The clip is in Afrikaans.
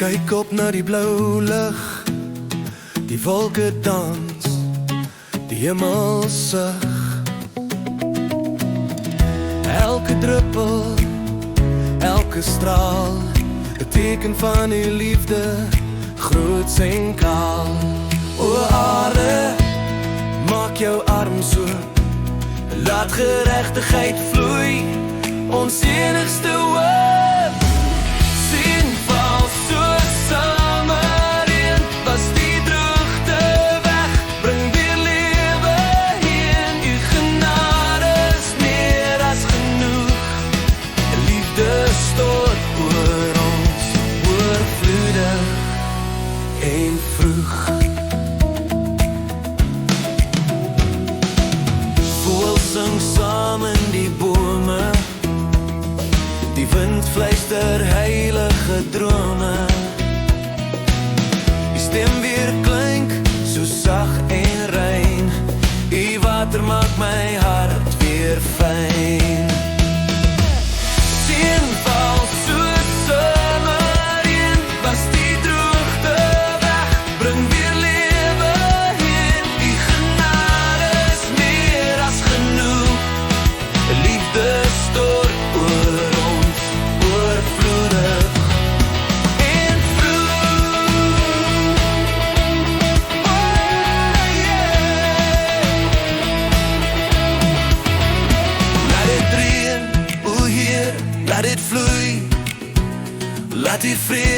kyk op na die blou lig, die wolke dans, die hemel sug. Elke druppel, elke straal, 'n teken van die liefde, groot en kaal. O aarde, maak jou arms oop, laat geregtigheid vloei, ons enigste hoop. Sien val soos somerreën, was die droogte weg, bring weer lewe heen. U genade is meer as genoeg, liefde stort oor ons, oorvloedig en vroeg. Voëls sing saam in die bome, die wind fluister heilige drome. Die stem weer klink, so sag en rein, die water maak my hart weer fyn. Sien val soos somerreën, was die droogte weg, bring weer lewe heen. Die genade is meer as genoeg, liefde stort oor ons, oorvloedig en vroeg. Oh yeah. Laat dit reën, o Heer, laat dit vloei, laat die vrede